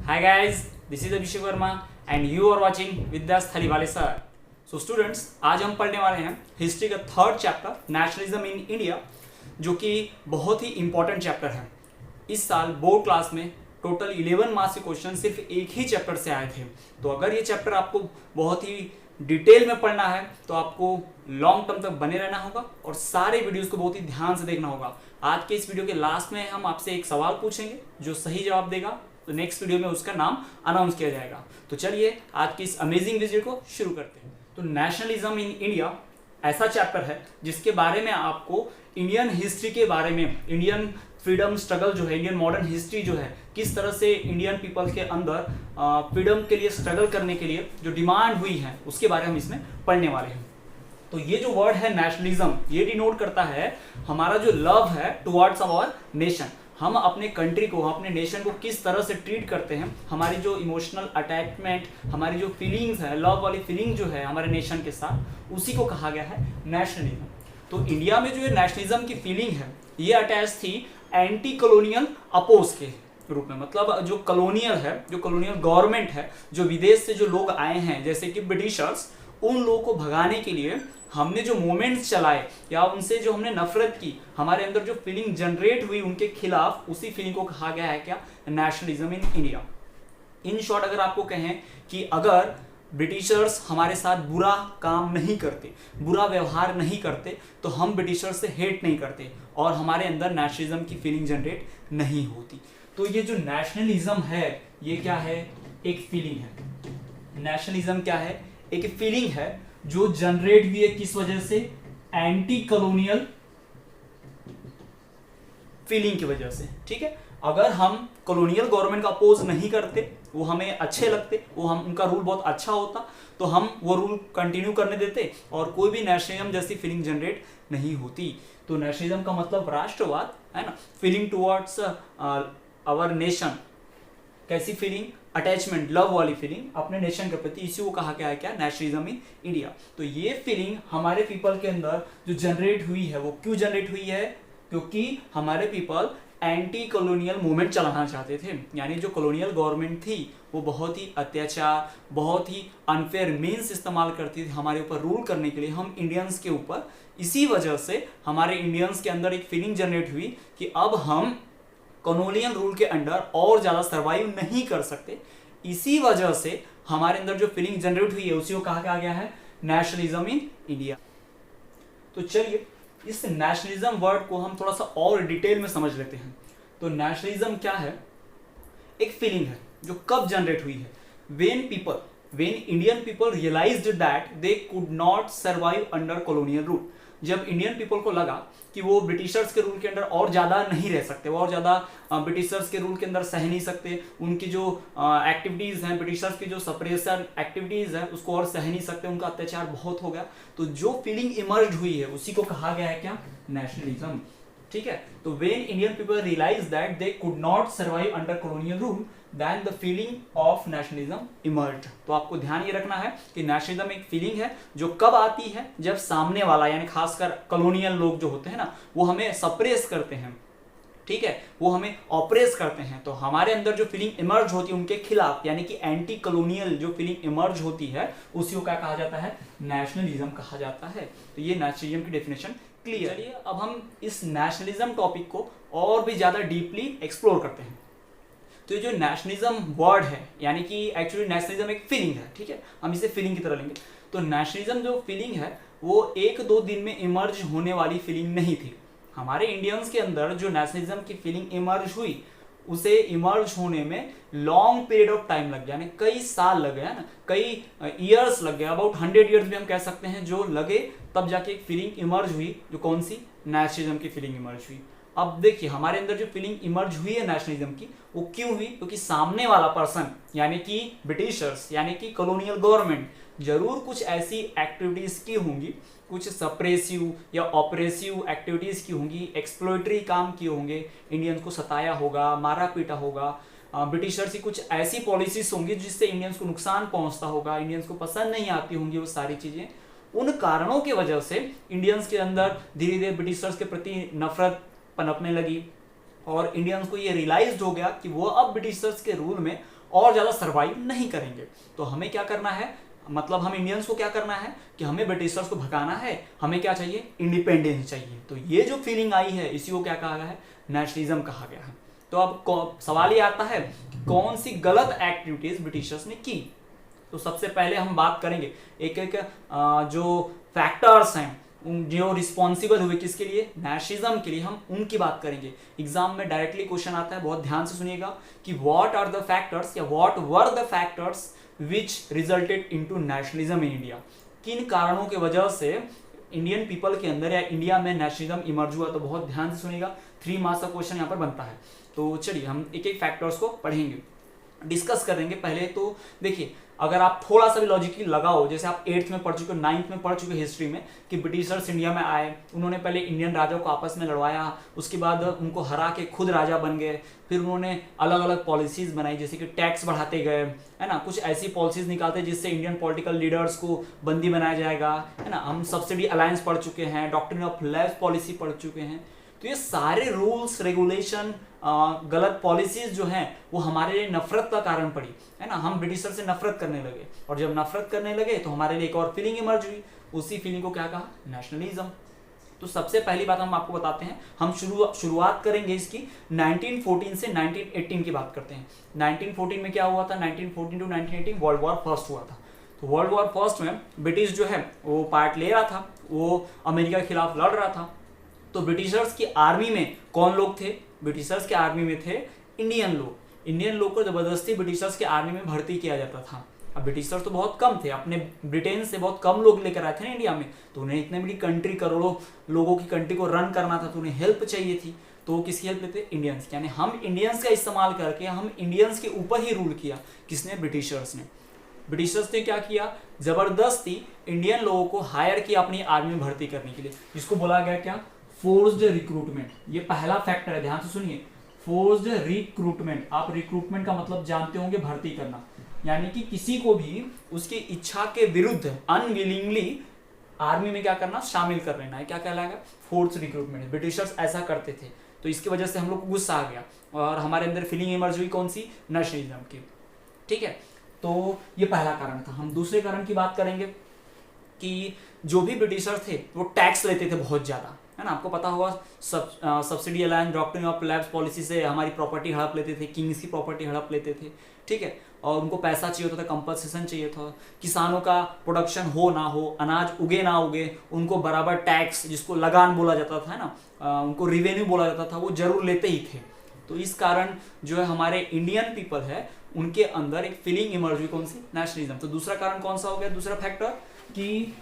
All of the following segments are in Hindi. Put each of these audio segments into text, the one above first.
Hi guys, this is Abhishek Verma and you are watching विद्यास थलीवाले सर। सो स्टूडेंट्स, आज हम पढ़ने वाले हैं हिस्ट्री का third chapter nationalism in India, जो कि बहुत ही इंपॉर्टेंट चैप्टर है। इस साल बोर्ड क्लास में टोटल 11 मार्क्स के क्वेश्चन सिर्फ एक ही चैप्टर से आए थे। तो अगर ये चैप्टर आपको बहुत ही डिटेल में पढ़ना है तो आपको लॉन्ग टर्म तक बने रहना होगा और सारे वीडियोस को बहुत ही ध्यान से देखना होगा। आज के इस वीडियो के लास्ट में हम आपसे एक सवाल पूछेंगे, जो सही जवाब देगा तो नेक्स्ट वीडियो में उसका नाम अनाउंस किया जाएगा। तो चलिए आज की इस अमेजिंग वीडियो को शुरू करते हैं। तो नेशनलिज्म इन इंडिया ऐसा चैप्टर है जिसके बारे में आपको इंडियन हिस्ट्री के बारे में, इंडियन फ्रीडम स्ट्रगल जो है, इंडियन मॉडर्न हिस्ट्री जो है, किस तरह से इंडियन पीपल के अंदर फ्रीडम के लिए स्ट्रगल करने के लिए जो डिमांड हुई है उसके बारे में हम इसमें पढ़ने वाले हैं। तो ये जो वर्ड है नेशनलिज्म, ये डिनोट करता है हमारा जो लव है टुवर्ड्स आवर नेशन। हम अपने कंट्री को, अपने नेशन को किस तरह से ट्रीट करते हैं, हमारी जो इमोशनल अटैचमेंट, हमारी जो फीलिंग्स है, लव वाली फीलिंग जो है हमारे नेशन के साथ, उसी को कहा गया है नेशनलिज्म। तो इंडिया में जो ये नेशनलिज्म की फीलिंग है ये अटैच थी एंटी कॉलोनियल अपोज के रूप में। मतलब जो कॉलोनियल है, जो कॉलोनियल गवर्नमेंट है, जो विदेश से जो लोग आए हैं जैसे कि ब्रिटिशर्स, उन लोगों को भगाने के लिए हमने जो मूवमेंट्स चलाए या उनसे जो हमने नफरत की, हमारे अंदर जो फीलिंग जनरेट हुई उनके खिलाफ, उसी फीलिंग को कहा गया है क्या, nationalism in India. In short अगर आपको कहें कि अगर ब्रिटिशर्स हमारे साथ बुरा काम नहीं करते, बुरा व्यवहार नहीं करते, तो हम ब्रिटिशर्स से हेट नहीं करते और हमारे अंदर नेशनलिज्म की फीलिंग जनरेट नहीं होती। तो ये जो नेशनलिज्म है ये क्या है, एक फीलिंग है। नेशनलिज्म क्या है, एक फीलिंग है जो जनरेट हुई है किस वजह से, एंटी कॉलोनियल फीलिंग की वजह से। ठीक है, अगर हम कॉलोनियल गवर्नमेंट का अपोज नहीं करते, वो हमें अच्छे लगते, वो हम उनका रूल बहुत अच्छा होता, तो हम वो रूल कंटिन्यू करने देते और कोई भी नेशनलिज्म जैसी फीलिंग जनरेट नहीं होती। तो नेशनलिज्म का मतलब राष्ट्रवाद है ना, फीलिंग टुवर्ड्स आवर नेशन। कैसी फीलिंग, अटैचमेंट, लव वाली फीलिंग अपने नेशन के प्रति, इसी को कहा गया है क्या, नेशनलिज्म इन इंडिया। तो ये फीलिंग हमारे पीपल के अंदर जो जनरेट हुई है, वो क्यों जनरेट हुई है, क्योंकि हमारे पीपल एंटी कॉलोनियल मूवमेंट चलाना चाहते थे। यानी जो कॉलोनियल गवर्नमेंट थी वो बहुत ही अत्याचार, बहुत ही अनफेयर मीन्स इस्तेमाल करती थी हमारे ऊपर रूल करने के लिए, हम इंडियंस के ऊपर। इसी वजह से हमारे इंडियंस के अंदर एक फीलिंग जनरेट हुई कि अब हम कॉलोनियल रूल के अंडर और ज़्यादा सर्वाइव नहीं कर सकते। इसी वजह से हमारे अंदर जो फीलिंग जनरेट हुई है उसी को कहा गया है नेशनलिज्म इन इंडिया। तो चलिए इस नेशनलिज्म वर्ड को हम थोड़ा सा और डिटेल में समझ लेते हैं। तो नेशनलिज्म क्या है, एक फीलिंग है जो कब जनरेट हुई है, when Indian people realized that they could not survive under colonial rule। जब इंडियन पीपल को लगा कि वो ब्रिटिशर्स के रूल के अंदर और ज़्यादा नहीं रह सकते, वो और ज़्यादा ब्रिटिशर्स के रूल के अंदर सह नहीं सकते, उनकी जो एक्टिविटीज़ हैं, ब्रिटिशर्स की जो सप्रेशन एक्टिविटीज़ हैं उसको और सह नहीं सकते, उनका अत्याचार बहुत हो गया। तो जो फीलिंग इमर्ज हुई है उसी को कहा गया है क्या, नेशनलिज्म। ठीक है, तो when Indian people realise that they could not survive under colonial rule, then the feeling of nationalism emerged. तो आपको ध्यान ये रखना है कि नेशनलिज्म एक फीलिंग है जो कब आती है, जब सामने वाला यानी खासकर कॉलोनियल लोग जो होते हैं ना, वो हमें सप्रेस करते हैं, ठीक है, वो हमें ऑपरेस करते हैं। तो हमारे अंदर जो फीलिंग इमर्ज होती है उनके खिलाफ, यानी कि एंटी कॉलोनियल जो फीलिंग इमर्ज होती है उसी को क्या कहा जाता है, नेशनलिज्म कहा जाता है। तो ये नेशनलिज्म की डेफिनेशन क्लियर। चलिए अब हम इस नेशनलिज्म टॉपिक को और भी ज़्यादा डीपली एक्सप्लोर करते हैं। तो ये जो नेशनलिज्म वर्ड है, यानी कि एक्चुअली नेशनलिज्म एक फीलिंग है, ठीक है, हम इसे फीलिंग की तरह लेंगे। तो नेशनलिज्म जो फीलिंग है वो 1-2 दिन में इमर्ज होने वाली फीलिंग नहीं थी। हमारे इंडियंस के अंदर जो नेशनलिज्म की फीलिंग इमर्ज हुई, उसे इमर्ज होने में लॉन्ग पीरियड ऑफ टाइम लग गया, यानी कई साल लग गया ना, कई ईयर्स लग गया, अबाउट 100 ईयर्स भी हम कह सकते हैं जो लगे, तब जाके एक फीलिंग इमर्ज हुई, जो कौन सी, नेशनलिज्म की फीलिंग इमर्ज हुई। अब देखिए हमारे अंदर जो फीलिंग इमर्ज हुई है नेशनलिज्म की, वो क्यों हुई, क्योंकि सामने वाला पर्सन यानी कि ब्रिटिशर्स यानी कि कॉलोनियल गवर्नमेंट जरूर कुछ ऐसी एक्टिविटीज की होंगी, कुछ सप्रेसिव या ऑपरेसिव एक्टिविटीज की होंगी, एक्सप्लोइटरी काम किए होंगे, इंडियंस को सताया होगा, मारा पीटा होगा, ब्रिटिशर्स की कुछ ऐसी पॉलिसीज होंगी जिससे इंडियंस को नुकसान पहुंचता होगा, इंडियंस को पसंद नहीं आती होंगी वो सारी चीजें। उन कारणों की वजह से इंडियंस के अंदर धीरे धीरे ब्रिटिशर्स के प्रति नफरत पनपने लगी, और इंडियंस को ये रियलाइज हो गया कि वो अब ब्रिटिशर्स के रूल में और ज़्यादा सर्वाइव नहीं करेंगे। तो हमें क्या करना है, मतलब हम इंडियंस को क्या करना है कि हमें ब्रिटिशर्स को भगाना है, हमें क्या चाहिए, इंडिपेंडेंस चाहिए। तो ये जो फीलिंग आई है इसी को क्या कहा गया है, नेशनलिज्म कहा गया है। तो अब सवाल ये आता है कि कौन सी गलत एक्टिविटीज ब्रिटिशर्स ने की। तो सबसे पहले हम बात करेंगे एक एक जो फैक्टर्स हैं जो रिस्पॉन्सिबल हुए किसके लिए, नेशनलिज्म के लिए, हम उनकी बात करेंगे। एग्जाम में डायरेक्टली क्वेश्चन आता है, बहुत ध्यान से सुनिएगा कि व्हाट आर द फैक्टर्स या what were the factors which resulted into nationalism in India. किन कारणों की वजह से इंडियन पीपल के अंदर या इंडिया में नेशनलिज्म इमर्ज हुआ। तो बहुत ध्यान से सुनिएगा, 3 मार्क्स का क्वेश्चन यहाँ पर बनता है। तो चलिए हम एक एक फैक्टर्स को पढ़ेंगे, डिस्कस करेंगे। पहले तो देखिए, अगर आप थोड़ा सा भी लॉजिकली लगाओ, जैसे आप 8th में पढ़ चुके हो, 9th में पढ़ चुके हिस्ट्री में कि ब्रिटिशर्स इंडिया में आए, उन्होंने पहले इंडियन राजाओं को आपस में लड़वाया, उसके बाद उनको हरा के खुद राजा बन गए, फिर उन्होंने अलग अलग पॉलिसीज बनाई, जैसे कि टैक्स बढ़ाते गए, है ना, कुछ ऐसी पॉलिसीज निकालते जिससे इंडियन पॉलिटिकल लीडर्स को बंदी बनाया जाएगा, है ना। हम सब्सिडी अलायंस पढ़ चुके हैं, डॉक्ट्रिन ऑफ लैब्स पॉलिसी पढ़ चुके हैं। तो ये सारे रूल्स रेगुलेशन, गलत पॉलिसीज जो हैं वो हमारे लिए नफरत का कारण पड़ी, है ना। हम ब्रिटिशर से नफरत करने लगे, और जब नफरत करने लगे तो हमारे लिए एक और फीलिंग इमर्ज हुई, उसी फीलिंग को क्या कहा, नेशनलिज्म। तो सबसे पहली बात हम आपको बताते हैं, हम शुरुआत करेंगे इसकी 1914 से 1918 की बात करते हैं। 1914 में क्या हुआ था, 1914 टू 1918 वर्ल्ड वॉर फर्स्ट हुआ था। तो वर्ल्ड वॉर फर्स्ट में ब्रिटिश जो है वो पार्ट ले रहा था, वो अमेरिका के खिलाफ लड़ रहा था। तो ब्रिटिशर्स की आर्मी में कौन लोग थे, ब्रिटिशर्स के आर्मी में थे इंडियन लोग। इंडियन लोग को जबरदस्ती ब्रिटिशर्स के आर्मी में भर्ती किया जाता था। अब ब्रिटिशर्स तो बहुत कम थे, अपने ब्रिटेन से बहुत कम लोग लेकर आए थे ना इंडिया में, तो उन्हें इतने बड़ी कंट्री, करोड़ों लोगों की कंट्री को रन करना था, तो उन्हें हेल्प चाहिए थी। तो वो किसकी हेल्प लेते, इंडियंस। यानी हम इंडियंस का इस्तेमाल करके हम इंडियंस के ऊपर ही रूल किया। किसने, ब्रिटिशर्स ने। ब्रिटिशर्स ने क्या किया, जबरदस्ती इंडियन लोगों को हायर किया अपनी आर्मी में भर्ती करने के लिए, जिसको बोला गया क्या, फोर्स्ड रिक्रूटमेंट। ये पहला फैक्टर है, ध्यान से सुनिए, फोर्स्ड रिक्रूटमेंट। आप रिक्रूटमेंट का मतलब जानते होंगे, भर्ती करना, यानी कि किसी को भी उसकी इच्छा के विरुद्ध अनविलिंगली आर्मी में क्या करना, शामिल कर लेना है, क्या कहलाएगा, फोर्स्ड रिक्रूटमेंट। ब्रिटिशर्स ऐसा करते थे, तो इसकी वजह से हम लोग को गुस्सा आ गया और हमारे अंदर फीलिंग इमर्ज हुई, कौन सी, नेशनलिज्म की। ठीक है, तो ये पहला कारण था। हम दूसरे कारण की बात करेंगे कि जो भी ब्रिटिशर थे वो टैक्स लेते थे बहुत ज्यादा, है ना। आपको पता होगा subsidy alliance, doctrine of labs policy से हमारी प्रॉपर्टी हड़प लेते थे, किंग्स की प्रॉपर्टी हड़प लेते थे। ठीक है, और उनको पैसा चाहिए होता था, कंपनसेशन चाहिए था। किसानों का प्रोडक्शन हो ना हो, अनाज उगे ना उगे, उनको बराबर टैक्स, जिसको लगान बोला जाता था, है ना, उनको रिवेन्यू बोला जाता था, वो जरूर लेते ही थे। तो इस कारण जो है हमारे इंडियन पीपल है उनके अंदर एक फीलिंग इमर्ज हुई, कौन सी, नेशनलिज्म। तो दूसरा कारण कौन सा हो गया, दूसरा फैक्टर कि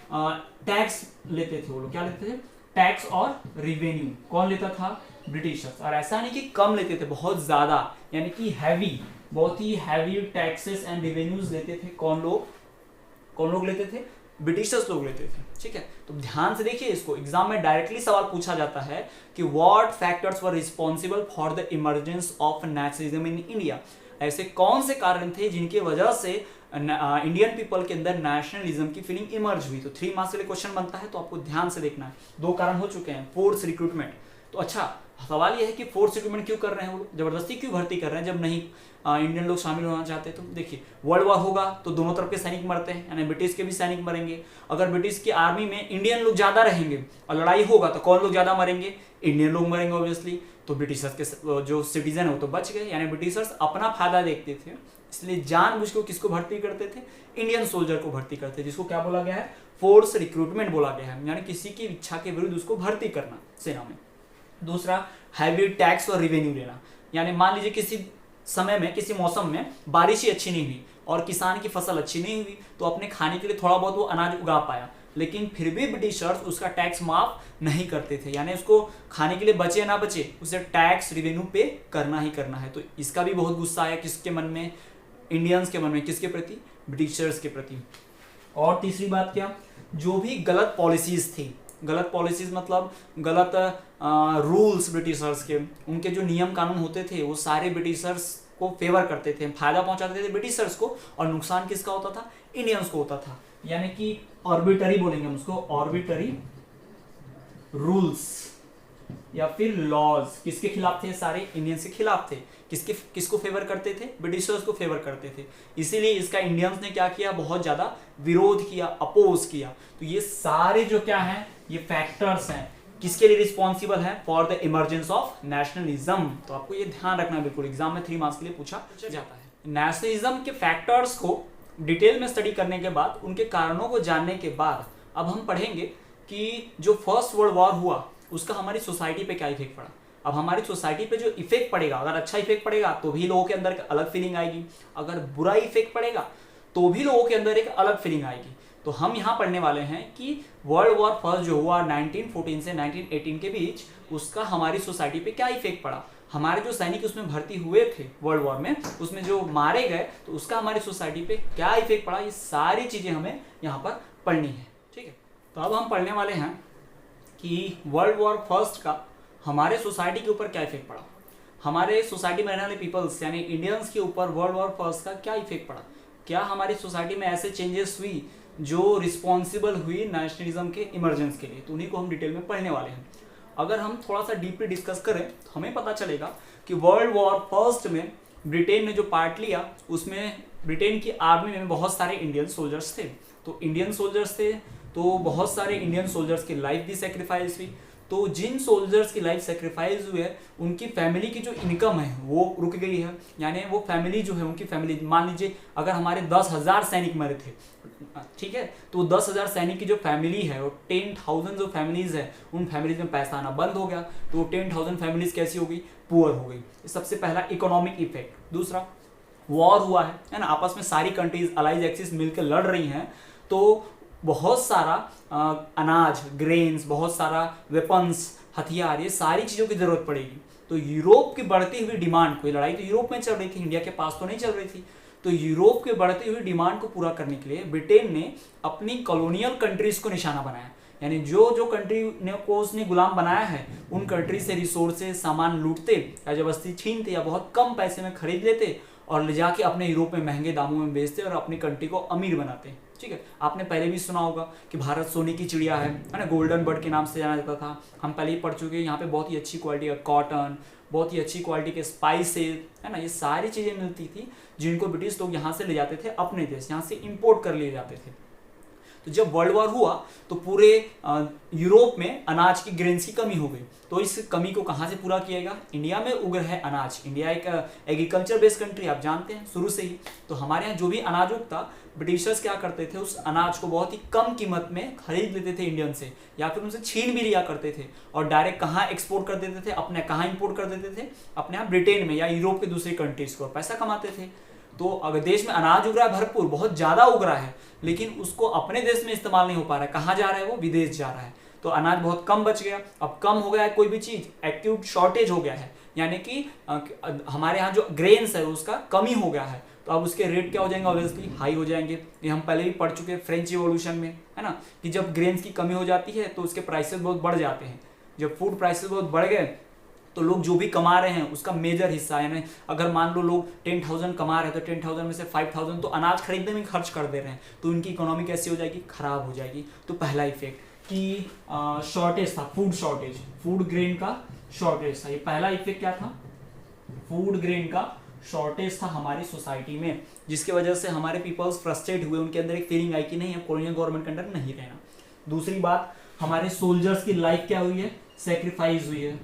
टैक्स लेते थे वो लोग, क्या लेते थे, टैक्स और रिवेन्यू। कौन लेता था, ब्रिटिशर्स। और ऐसा नहीं कि कम लेते थे, बहुत ज्यादा, यानी कि हैवी, बहुत ही हैवी टैक्सेस एंड रिवेन्यूज लेते थे। कौन लोग लेते थे, ब्रिटिशर्स लोग लेते थे। ठीक है, तो ध्यान से देखिए इसको, एग्जाम में डायरेक्टली सवाल पूछा जाता है कि what factors were responsible for the emergence of nationalism in India. ऐसे कौन से कारण थे जिनकी वजह से इंडियन पीपल के अंदर नेशनलिज्म की फीलिंग इमर्ज हुई। तो 3 मार्क्स के लिए क्वेश्चन बनता है, तो आपको ध्यान से देखना है। 2 कारण हो चुके हैं, फोर्स रिक्रूटमेंट। तो अच्छा सवाल यह है कि फोर्स रिक्रूटमेंट क्यों कर रहे हैं वो लोग, जबरदस्ती क्यों भर्ती कर रहे हैं जब नहीं इंडियन लोग शामिल होना चाहते। तो देखिए, वर्ल्ड वॉर होगा तो दोनों तरफ के सैनिक मरते हैं, यानी ब्रिटिश के भी सैनिक मरेंगे। अगर ब्रिटिश की आर्मी में इंडियन लोग ज्यादा रहेंगे और लड़ाई होगा तो कौन लोग ज्यादा मरेंगे, इंडियन लोग मरेंगे ऑब्वियसली। तो ब्रिटिशर्स के जो सिटीजन है वो तो बच गए, यानी ब्रिटिशर्स अपना फायदा देखते थे, इसलिए जानबूझ के किसको भर्ती करते थे, इंडियन सोल्जर को भर्ती करते थे, जिसको क्या बोला गया है, फोर्स रिक्रूटमेंट बोला गया है, यानी किसी की इच्छा के विरुद्ध उसको भर्ती करना सेना में। दूसरा, हैवी टैक्स और रिवेन्यू लेना, यानी मान लीजिए किसी समय में, किसी मौसम में बारिश ही अच्छी नहीं हुई और किसान की फसल अच्छी नहीं हुई, तो अपने खाने के लिए थोड़ा बहुत वो अनाज उगा पाया, लेकिन फिर भी ब्रिटिशर्स उसका टैक्स माफ नहीं करते थे, यानी उसको खाने के लिए बचे ना बचे उसे टैक्स रिवेन्यू पे करना ही करना है। तो इसका भी बहुत गुस्सा आया किसके मन में, इंडियंस के मन में, किसके प्रति, ब्रिटिशर्स के प्रति। और तीसरी बात क्या, जो भी गलत पॉलिसीज थी, गलत पॉलिसीज मतलब गलत रूल्स ब्रिटिशर्स के, उनके जो नियम कानून होते थे वो सारे ब्रिटिशर्स को फेवर करते थे, फायदा पहुंचाते थे ब्रिटिशर्स को, और नुकसान किसका होता था, इंडियंस को होता था। यानी कि ऑर्बिटरी बोलेंगे हम उसको, ऑर्बिटरी रूल्स, या फिर लॉज किसके खिलाफ थे? सारे इंडियंस के खिलाफ थे। किसको फेवर करते थे? ब्रिटिशर्स को फेवर करते थे। इसीलिए इसका इंडियंस ने क्या किया? बहुत ज्यादा विरोध किया, अपोज किया। तो ये सारे जो क्या है, ये फैक्टर्स हैं, किसके लिए रिस्पॉन्सिबल है? For the emergence of nationalism. तो आपको ये ध्यान रखना बिल्कुल, एग्जाम में 3 मार्क्स के लिए पूछा जाता है। नेशनलिज्म के फैक्टर्स को डिटेल में स्टडी करने के बाद, उनके कारणों को जानने के बाद, अब हम पढ़ेंगे कि जो फर्स्ट वर्ल्ड वॉर हुआ उसका हमारी सोसाइटी पे क्या इफेक्ट पड़ा। अब हमारी सोसाइटी पे जो इफेक्ट पड़ेगा, अगर अच्छा इफेक्ट पड़ेगा तो भी लोगों के अंदर एक अलग फीलिंग आएगी, अगर बुरा इफेक्ट पड़ेगा तो भी लोगों के अंदर एक अलग फीलिंग आएगी। तो हम यहाँ पढ़ने वाले हैं कि वर्ल्ड वॉर फर्स्ट जो हुआ 1914 से 1918 के बीच, उसका हमारी सोसाइटी पे क्या इफेक्ट पड़ा। हमारे जो सैनिक उसमें भर्ती हुए थे वर्ल्ड वॉर में, उसमें जो मारे गए, तो उसका हमारी सोसाइटी पे क्या इफेक्ट पड़ा, ये सारी चीजें हमें यहाँ पर पढ़नी है। ठीक है, तो अब हम पढ़ने वाले हैं कि वर्ल्ड वॉर फर्स्ट का हमारे सोसाइटी के ऊपर क्या इफेक्ट पड़ा, हमारे सोसाइटी में रहने वाले पीपल्स यानी इंडियंस के ऊपर वर्ल्ड वॉर फर्स्ट का क्या इफेक्ट पड़ा। क्या हमारी सोसाइटी में ऐसे चेंजेस हुई जो रिस्पॉन्सिबल हुई नेशनलिज्म के इमरजेंस के लिए, तो उन्हीं को हम डिटेल में पढ़ने वाले हैं। अगर हम थोड़ा सा डीपली डिस्कस करें तो हमें पता चलेगा कि वर्ल्ड वॉर फर्स्ट में ब्रिटेन ने जो पार्ट लिया, उसमें ब्रिटेन की आर्मी में बहुत सारे इंडियन सोल्जर्स थे। तो इंडियन सोल्जर्स थे तो बहुत सारे इंडियन सोल्जर्स की लाइफ भी सेक्रीफाइस हुई। तो जिन सोल्जर्स की लाइफ सेक्रीफाइस हुई है, उनकी फैमिली की जो इनकम है वो रुक गई है। यानी वो फैमिली जो है, उनकी फैमिली, मान लीजिए अगर हमारे 10,000 सैनिक मरे थे, ठीक है, तो 10,000 सैनिक की जो फैमिली है, वो 10,000 जो फैमिलीज है, उन फैमिलीज में पैसा आना बंद हो गया। तो वो 10,000 फैमिलीज कैसी हो गई? पुअर हो गई। सबसे पहला इकोनॉमिक इफेक्ट। दूसरा, वॉर हुआ है ना, आपस में सारी कंट्रीज अलाइज एक्सिस मिलकर लड़ रही हैं, तो बहुत सारा अनाज, ग्रेन्स, बहुत सारा वेपन्स, हथियार, ये सारी चीज़ों की ज़रूरत पड़ेगी। तो यूरोप की बढ़ती हुई डिमांड, कोई लड़ाई तो यूरोप में चल रही थी, इंडिया के पास तो नहीं चल रही थी, तो यूरोप की बढ़ती हुई डिमांड को पूरा करने के लिए ब्रिटेन ने अपनी कॉलोनियल कंट्रीज को निशाना बनाया। यानी जो जो कंट्री को उसने गुलाम बनाया है, उन कंट्री से रिसोर्सेज, सामान लूटते या जबरदस्ती छीनते या बहुत कम पैसे में खरीद लेते और ले जाके अपने यूरोप में महंगे दामों में बेचते और अपनी कंट्री को अमीर बनाते। ठीक है, आपने पहले भी सुना होगा कि भारत सोने की चिड़िया है ना, गोल्डन बर्ड के नाम से जाना जाता था। हम पहले ही पढ़ चुके हैं, यहाँ पे बहुत ही अच्छी क्वालिटी का कॉटन, बहुत ही अच्छी क्वालिटी के स्पाइसेस, है ना, ये सारी चीज़ें मिलती थी जिनको ब्रिटिश लोग यहाँ से ले जाते थे अपने देश, यहाँ से इम्पोर्ट कर लिए जाते थे। तो जब वर्ल्ड वॉर हुआ तो पूरे यूरोप में अनाज की ग्रेन्स की कमी हो गई। तो इस कमी को कहाँ से पूरा किएगा? इंडिया में उग रहा है अनाज। इंडिया एक एग्रीकल्चर बेस्ड कंट्री, आप जानते हैं शुरू से ही। तो हमारे यहाँ जो भी अनाज उगता, ब्रिटिशर्स क्या करते थे, उस अनाज को बहुत ही कम कीमत में खरीद लेते थे इंडियन से, या फिर उनसे छीन भी लिया करते थे और डायरेक्ट कहाँ एक्सपोर्ट कर देते थे, अपने कहाँ इंपोर्ट कर देते थे, अपने यहाँ ब्रिटेन में या यूरोप के दूसरी कंट्रीज को, पैसा कमाते थे। तो अगर देश में अनाज उग रहा है भरपूर, बहुत ज़्यादा उग रहा है, लेकिन उसको अपने देश में इस्तेमाल नहीं हो पा रहा है, कहाँ जा रहा है वो? विदेश जा रहा है। तो अनाज बहुत कम बच गया। अब कम हो गया है कोई भी चीज़, एक्यूट शॉर्टेज हो गया है, यानी कि हमारे यहाँ जो ग्रेन्स है उसका कमी हो गया है। तो अब उसके रेट क्या हो जाएंगे? ऑब्वियसली हाई हो जाएंगे। ये हम पहले भी पढ़ चुके हैं फ्रेंच रिवॉल्यूशन में, है ना, कि जब ग्रेन्स की कमी हो जाती है तो उसके प्राइसेस बहुत बढ़ जाते हैं। जब फूड प्राइसेस बहुत बढ़ गए तो लोग जो भी कमा रहे हैं उसका मेजर हिस्सा, यानी अगर मान लो लोग 10,000 कमा रहे हैं तो 10,000 में से 5,000 तो अनाज खरीदने में खर्च कर दे रहे हैं, तो उनकी इकोनॉमी कैसी हो जाएगी? खराब हो जाएगी। तो पहला इफेक्ट कि शॉर्टेज था, फूड शॉर्टेज, फूड ग्रेन का शॉर्टेज था। ये पहला इफेक्ट क्या था? फूड ग्रेन का शॉर्टेज था हमारी सोसाइटी में, जिसकी वजह से हमारे पीपल्स फ्रस्ट्रेट हुए, उनके अंदर एक फीलिंग आई कि नहीं, अब कॉलोनियल गवर्नमेंट के अंडर नहीं रहना। दूसरी बात, हमारे सोल्जर्स की लाइफ क्या हुई है? सेक्रीफाइस हुई है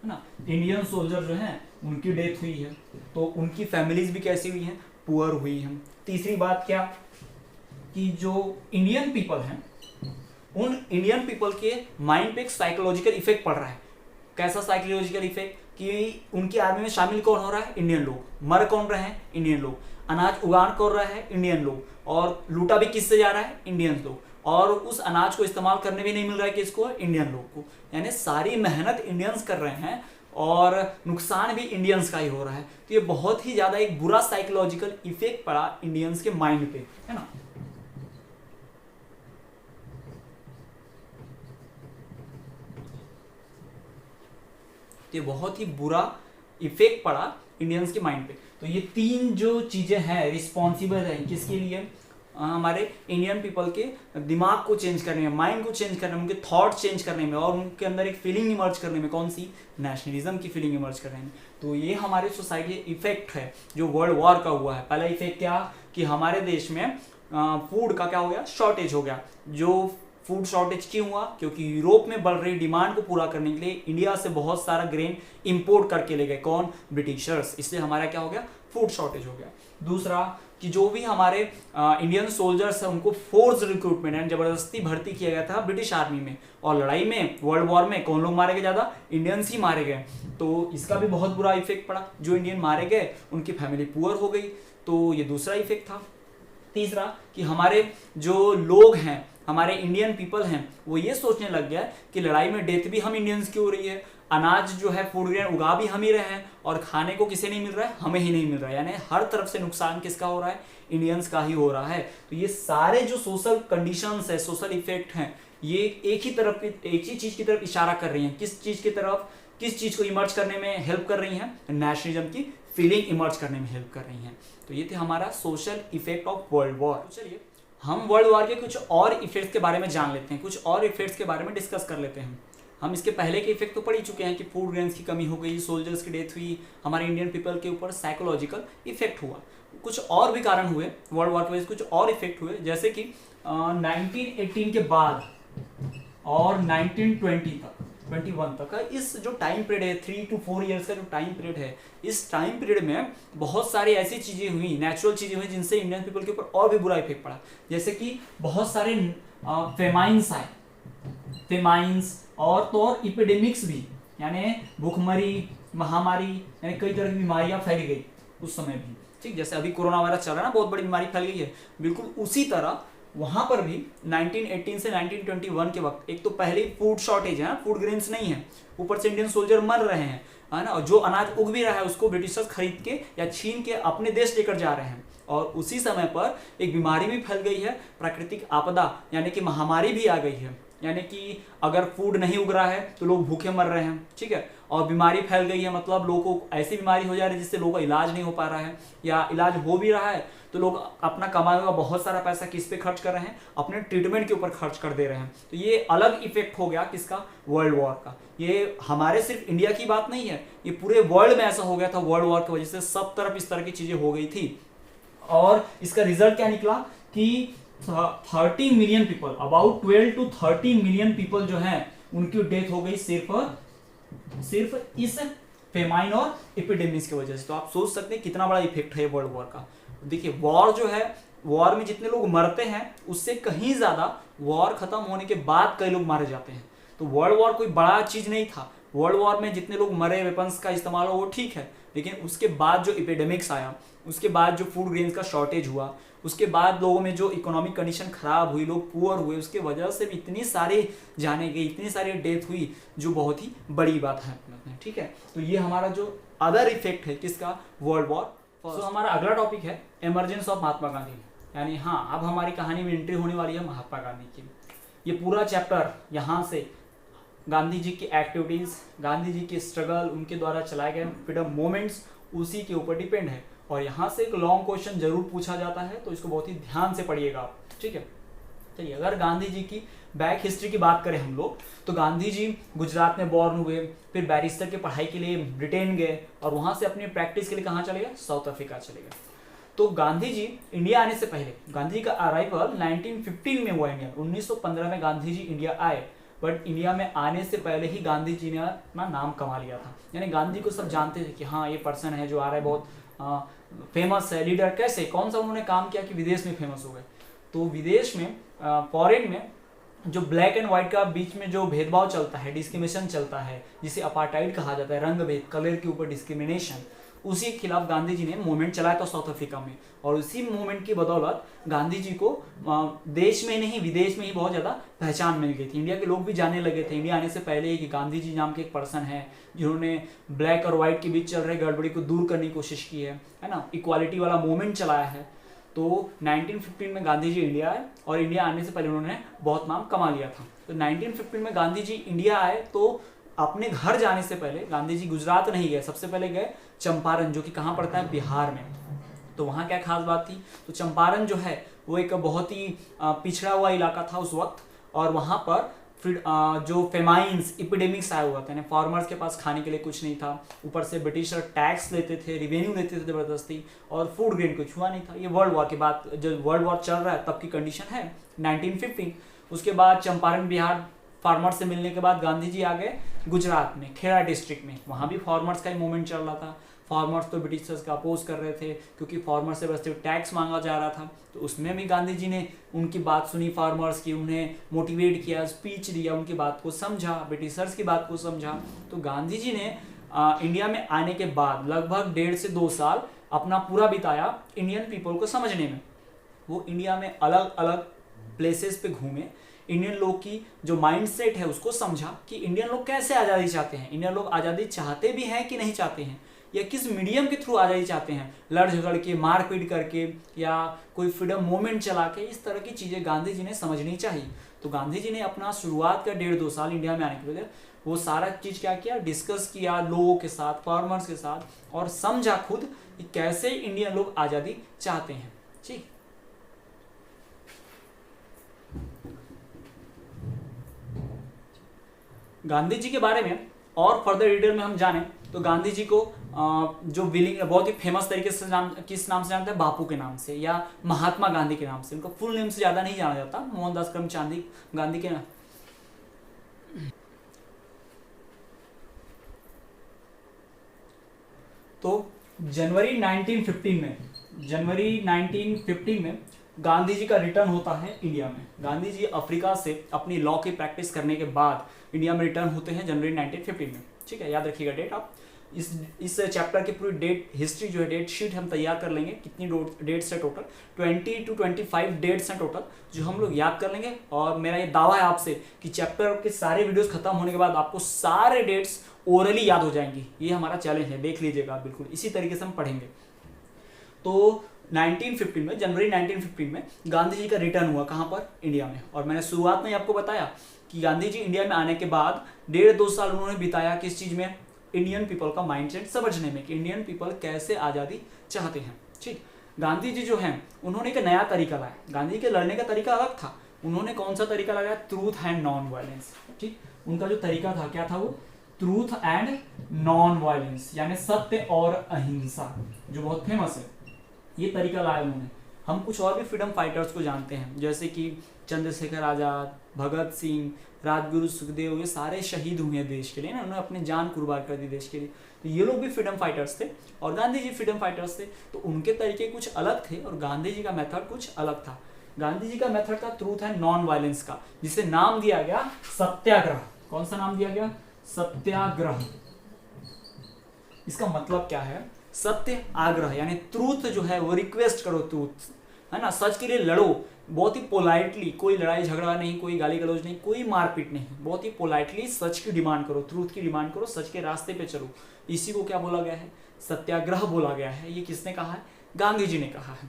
ना, इंडियन सोल्जर जो हैं उनकी डेथ हुई है, तो उनकी फैमिलीज भी कैसी हुई हैं? पुअर हुई हैं। तीसरी बात क्या कि जो इंडियन पीपल हैं, उन इंडियन पीपल के माइंड पे एक साइकोलॉजिकल इफेक्ट पड़ रहा है। कैसा साइकोलॉजिकल इफेक्ट? कि उनकी आर्मी में शामिल कौन हो रहा है? इंडियन लोग। मर कौन रहे हैं? इंडियन लोग। अनाज उगान कौन रहा है? इंडियन लोग। और लूटा भी किससे जा रहा है? इंडियन लोग। और उस अनाज को इस्तेमाल करने भी नहीं मिल रहा है किसको? इंडियन लोग को। यानी सारी मेहनत इंडियंस कर रहे हैं और नुकसान भी इंडियंस का ही हो रहा है। तो ये बहुत ही ज्यादा एक बुरा साइकोलॉजिकल इफेक्ट पड़ा इंडियंस के माइंड पे, है ना। तो ये बहुत ही बुरा इफेक्ट पड़ा इंडियंस के माइंड पे। तो ये तीन जो चीजें हैं रिस्पॉन्सिबल है किसके लिए? हमारे इंडियन पीपल के दिमाग को चेंज करने में, माइंड को चेंज करने में, उनके थॉट चेंज करने में और उनके अंदर एक फीलिंग इमर्ज करने में, कौन सी, नेशनलिज्म की फीलिंग इमर्ज करने में। तो ये हमारे सोसाइटी इफेक्ट है जो वर्ल्ड वॉर का हुआ है। पहला इफेक्ट क्या कि हमारे देश में फूड का क्या हो गया, शॉर्टेज हो गया। जो फूड शॉर्टेज क्यों हुआ, क्योंकि यूरोप में बढ़ रही डिमांड को पूरा करने के लिए इंडिया से बहुत सारा ग्रेन इंपोर्ट करके ले गए, कौन, ब्रिटिशर्स। इसलिए हमारा क्या हो गया, फूड शॉर्टेज हो गया। दूसरा कि जो भी हमारे इंडियन सोल्जर्स हैं उनको फोर्स रिक्रूटमेंट है, जबरदस्ती भर्ती किया गया था ब्रिटिश आर्मी में, और लड़ाई में, वर्ल्ड वॉर में कौन लोग मारे गए, ज्यादा इंडियंस ही मारे गए। तो इसका भी बहुत बुरा इफेक्ट पड़ा, जो इंडियन मारे गए उनकी फैमिली पुअर हो गई। तो ये दूसरा इफेक्ट था। तीसरा कि हमारे जो लोग हैं, हमारे इंडियन पीपल हैं, वो ये सोचने लग गया कि लड़ाई में डेथ भी हम इंडियंस की हो रही है, अनाज जो है फूड ग्रेन उगा भी हम ही रहे हैं और खाने को किसे नहीं मिल रहा है, हमें ही नहीं मिल रहा है। यानी हर तरफ से नुकसान किसका हो रहा है, इंडियंस का ही हो रहा है। तो ये सारे जो सोशल कंडीशंस है, सोशल इफेक्ट हैं, ये एक ही चीज की तरफ इशारा कर रही हैं। किस चीज की तरफ, किस चीज को इमर्ज करने में हेल्प कर रही हैं, नेशनलिज्म की फीलिंग इमर्ज करने में हेल्प कर रही हैं। तो ये थे हमारा social effect of world war. चलिए हम वर्ल्ड वॉर के कुछ और इफेक्ट्स के बारे में जान लेते हैं, कुछ और इफेक्ट्स के बारे में डिस्कस कर लेते हैं। हम इसके पहले के इफेक्ट तो पढ़ ही चुके हैं कि फूड ग्रेन्स की कमी हो गई, सोल्जर्स की डेथ हुई, हमारे इंडियन पीपल के ऊपर साइकोलॉजिकल इफेक्ट हुआ। कुछ और भी कारण हुए वर्ल्ड वॉर की वजह से, कुछ और इफेक्ट हुए, जैसे कि 1918 के बाद और 1921 तक का इस जो टाइम पीरियड है, 3 to 4 ईयर्स का जो टाइम पीरियड है, इस टाइम पीरियड में बहुत सारी ऐसी चीजें हुई, नेचुरल चीजें हुई, जिनसे इंडियन पीपल के ऊपर और भी बुरा इफेक्ट पड़ा। जैसे कि बहुत सारे फेमाइंस आए, फेमाइंस और तो और इपिडेमिक्स भी, यानी भूखमरी, महामारी, यानी कई तरह की बीमारियां फैल गई उस समय भी। ठीक, जैसे अभी कोरोना वायरस चल रहा है ना, बहुत बड़ी बीमारी फैल गई है, बिल्कुल उसी तरह वहां पर भी 1918 से 1921 के वक्त एक तो पहले फूड शॉर्टेज है, फूड ग्रेन्स नहीं है, ऊपर से इंडियन सोल्जर मर रहे हैं, है ना, और जो अनाज उग भी रहा है उसको ब्रिटिशर्स खरीद के या छीन के अपने देश लेकर जा रहे हैं। और उसी समय पर एक बीमारी भी फैल गई है, प्राकृतिक आपदा यानी कि महामारी भी आ गई है, यानी कि अगर फूड नहीं उग रहा है तो लोग भूखे मर रहे हैं। ठीक है, और बीमारी फैल गई है, मतलब लोगों को ऐसी बीमारी हो जा रही है जिससे लोगों का इलाज नहीं हो पा रहा है, या इलाज हो भी रहा है तो लोग अपना कमाया हुआ बहुत सारा पैसा किस पे खर्च कर रहे हैं, अपने ट्रीटमेंट के ऊपर खर्च कर दे रहे हैं। तो ये अलग इफेक्ट हो गया किसका, वर्ल्ड वॉर का। ये हमारे सिर्फ इंडिया की बात नहीं है, ये पूरे वर्ल्ड में ऐसा हो गया था वर्ल्ड वॉर की वजह से, सब तरफ इस तरह की चीजें हो गई थी। और इसका रिजल्ट क्या निकला कि 30 million people, about 12 to 30 million people जो हैं उनकी डेथ हो गई सिर्फ इस फेमाइन और एपिडेमिक्स की वजह से। तो आप सोच सकते हैं कितना बड़ा इफेक्ट है वर्ल्ड वॉर का। देखिए वॉर जो है, वॉर में जितने लोग मरते हैं उससे कहीं ज्यादा वॉर खत्म होने के बाद कई लोग मारे जाते हैं। तो वर्ल्ड वॉर कोई बड़ा चीज नहीं था। वर्ल्ड वॉर में जितने लोग मरे, वेपन्स का इस्तेमाल हो वो ठीक है, लेकिन उसके बाद जो एपिडेमिक्स आया, उसके बाद जो फूड ग्रेन्स का शॉर्टेज हुआ, उसके बाद लोगों में जो इकोनॉमिक कंडीशन खराब हुई, लोग पुअर हुए, उसके वजह से भी इतनी सारी जाने गई, इतनी सारी डेथ हुई, जो बहुत ही बड़ी बात है। ठीक है, तो ये हमारा जो अदर इफेक्ट है किसका, वर्ल्ड वॉर। तो हमारा अगला टॉपिक है इमरजेंस ऑफ महात्मा गांधी, यानी हाँ अब हमारी कहानी में एंट्री होने वाली है महात्मा गांधी की। ये पूरा चैप्टर यहाँ से गांधी जी की एक्टिविटीज, गांधी जी की स्ट्रगल, उनके द्वारा चलाए गए फ्रीडम मूवमेंट्स, उसी के ऊपर डिपेंड है। और यहाँ से एक लॉन्ग क्वेश्चन जरूर पूछा जाता है, तो इसको बहुत ही ध्यान से पढ़िएगा आप। ठीक है, चलिए अगर गांधी जी की बैक हिस्ट्री की बात करें हम लोग, तो गांधी जी गुजरात में बॉर्न हुए, फिर बैरिस्टर की पढ़ाई के लिए ब्रिटेन गए और वहां से अपनी प्रैक्टिस के लिए कहाँ चले गए, साउथ अफ्रीका चले गए। तो गांधी जी इंडिया आने से पहले, गांधी जी का अराइवल 1915 में हुआ इंडिया, 1915 में गांधी जी इंडिया आए, बट इंडिया में आने से पहले ही गांधी जी ने अपना नाम कमा लिया था। यानी गांधी को सब जानते थे कि हाँ ये पर्सन है जो आ रहा है, बहुत फेमस है लीडर। कैसे, कौन सा उन्होंने काम किया कि विदेश में फेमस हो गए। तो विदेश में, फॉरेन में जो ब्लैक एंड व्हाइट का बीच में जो भेदभाव चलता है, डिस्क्रिमिनेशन चलता है, जिसे अपार्टाइड कहा जाता है, रंग भेद, कलर के ऊपर डिस्क्रिमिनेशन, उसी के खिलाफ गांधी जी ने मूवमेंट चलाया था साउथ अफ्रीका में। और उसी मूवमेंट की बदौलत गांधी जी को देश में नहीं विदेश में ही बहुत ज़्यादा पहचान मिल गई थी। इंडिया के लोग भी जानने लगे थे इंडिया आने से पहले ही कि गांधी जी नाम के एक पर्सन है जिन्होंने ब्लैक और व्हाइट के बीच चल रहे गड़बड़ी को दूर करने की कोशिश की है ना, इक्वालिटी वाला मूवमेंट चलाया है। तो 1915 में गांधी जी इंडिया आए और इंडिया आने से पहले उन्होंने बहुत नाम कमा लिया था। तो 1915 में गांधी जी इंडिया आए तो अपने घर जाने से पहले गांधी जी गुजरात नहीं गए, सबसे पहले गए चंपारण, जो कि कहाँ पड़ता है, बिहार में। तो वहाँ क्या खास बात थी, तो चंपारण जो है वो एक बहुत ही पिछड़ा हुआ इलाका था उस वक्त, और वहाँ पर फिर जो फेमाइंस एपिडेमिक्स आया हुआ था, यानी फार्मर्स के पास खाने के लिए कुछ नहीं था, ऊपर से ब्रिटिशर टैक्स लेते थे, रिवेन्यू लेते थे ज़बरदस्ती, और फूड ग्रेन कुछ हुआ नहीं था। ये वर्ल्ड वॉर के बाद, जो वर्ल्ड वॉर चल रहा है तब की कंडीशन है 1915। उसके बाद चंपारण बिहार फार्मर से मिलने के बाद गांधी जी आ गए गुजरात में खेड़ा डिस्ट्रिक्ट में, वहाँ भी फार्मर्स का ही मूवमेंट चल रहा था। फार्मर्स तो ब्रिटिशर्स का अपोज कर रहे थे क्योंकि फार्मर्स से बस टैक्स मांगा जा रहा था, तो उसमें भी गांधी जी ने उनकी बात सुनी फार्मर्स की, उन्हें मोटिवेट किया, स्पीच दिया, उनकी बात को समझा, ब्रिटिशर्स की बात को समझा। तो गांधी जी ने इंडिया में आने के बाद लगभग 1.5 से 2 साल अपना पूरा बिताया इंडियन पीपल को समझने में। वो इंडिया में अलग अलग प्लेसेस पे घूमे, इंडियन लोग की जो माइंडसेट है उसको समझा कि इंडियन लोग कैसे आज़ादी चाहते हैं, इंडियन लोग आज़ादी चाहते भी हैं कि नहीं चाहते हैं, या किस मीडियम के थ्रू आज़ादी चाहते हैं, लड़ झगड़ के, मारपीट करके, या कोई फ्रीडम मूवमेंट चला के। इस तरह की चीज़ें गांधी जी ने समझनी चाहिए। तो गांधी जी ने अपना शुरुआत का 1.5-2 साल इंडिया में आने के बाद वो सारा चीज़ क्या किया, डिस्कस किया लोगों के साथ, फार्मर्स के साथ, और समझा खुद कि कैसे इंडियन लोग आज़ादी चाहते हैं। ठीक, गांधी जी के बारे में और फर्दर डिटेल में हम जाने तो गांधी जी को जो विलिंग बहुत ही फेमस तरीके से किस नाम से जानते हैं, बापू के नाम से या महात्मा गांधी के नाम से। उनका फुल नेम से ज़्यादा नहीं जाना जाता, मोहनदास करमचंद गांधी के नाम। तो जनवरी 1915 में गांधी जी का रिटर्न होता है इंडिया में। गांधी जी अफ्रीका से अपनी लॉ की प्रैक्टिस करने के बाद इंडिया में रिटर्न होते हैं जनवरी 1915 में। ठीक है, याद रखिएगा डेट आप। इस चैप्टर की पूरी डेट हिस्ट्री जो है, डेट शीट हम तैयार कर लेंगे। कितनी डेट्स है टोटल, 20 to 25 डेट्स हैं टोटल, जो हम लोग याद कर लेंगे। और मेरा ये दावा है आपसे कि चैप्टर के सारे वीडियोस खत्म होने के बाद आपको सारे डेट्स ओरली याद हो जाएंगी। ये हमारा चैलेंज है, देख लीजिएगा आप, बिल्कुल इसी तरीके से हम पढ़ेंगे। तो 1915 में, जनवरी 1915 में गांधी जी का रिटर्न हुआ कहाँ पर, इंडिया में। और मैंने शुरुआत में आपको बताया कि गांधी जी इंडिया में आने के बाद 1.5-2 साल उन्होंने बिताया किस चीज़ में, इंडियन पीपल का माइंडसेट समझने में कि इंडियन पीपल कैसे आज़ादी चाहते हैं। ठीक, गांधी जी जो हैं उन्होंने एक नया तरीका लाया। गांधी जी के लड़ने का तरीका अलग था। उन्होंने कौन सा तरीका लगाया, ट्रूथ एंड नॉन वायलेंस। ठीक, उनका जो तरीका था क्या था वो, ट्रूथ एंड नॉन वायलेंस, यानी सत्य और अहिंसा, जो बहुत फेमस है। ये तरीका लाया उन्होंने। हम कुछ और भी फ्रीडम फाइटर्स को जानते हैं, जैसे कि चंद्रशेखर आज़ाद, भगत सिंह, राजगुरु सुखदेव, ये सारे शहीद हुए हैं देश के लिए ना, उन्होंने अपनी जान कुर्बान कर दी देश के लिए। तो ये लोग भी फ्रीडम फाइटर्स थे और गांधी जी फ्रीडम फाइटर्स थे। तो उनके तरीके कुछ अलग थे और गांधी जी का मेथड कुछ अलग था। गांधी जी का मेथड था ट्रूथ एंड नॉन वायलेंस का, जिसे नाम दिया गया सत्याग्रह। कौन सा नाम दिया गया, सत्याग्रह। इसका मतलब क्या है, सत्य आग्रह, यानी ट्रूथ जो है वो रिक्वेस्ट करो, ट्रूथ है ना, सच के लिए लड़ो, बहुत ही पोलाइटली, कोई लड़ाई झगड़ा नहीं, कोई गाली गलौज नहीं, कोई मारपीट नहीं, बहुत ही पोलाइटली सच की डिमांड करो, ट्रूथ की डिमांड करो, सच के रास्ते पे चलो। इसी को क्या बोला गया है, सत्याग्रह बोला गया है। ये किसने कहा है, गांधी जी ने कहा है।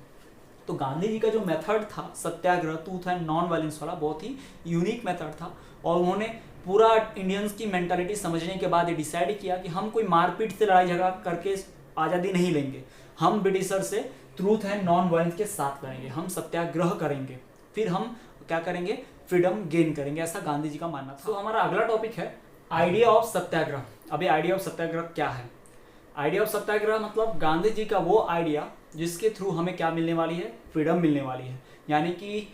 तो गांधी जी का जो मेथड था सत्याग्रह, ट्रूथ एंड नॉन वायलेंस वाला, बहुत ही यूनिक मेथड था। और उन्होंने पूरा इंडियंस की मेंटालिटी समझने के बाद ये डिसाइड किया कि हम कोई मारपीट से लड़ाई झगड़ा करके आज़ादी नहीं लेंगे, हम ब्रिटिशर से ट्रूथ एंड नॉन वायलेंस के साथ करेंगे, हम सत्याग्रह करेंगे, फिर हम क्या करेंगे, फ्रीडम गेन करेंगे। ऐसा गांधी जी का मानना था। तो हमारा अगला टॉपिक है आइडिया ऑफ सत्याग्रह। अभी आइडिया ऑफ सत्याग्रह क्या है, आइडिया ऑफ सत्याग्रह मतलब गांधी जी का वो आइडिया जिसके थ्रू हमें क्या मिलने वाली है, फ्रीडम मिलने वाली है, यानी कि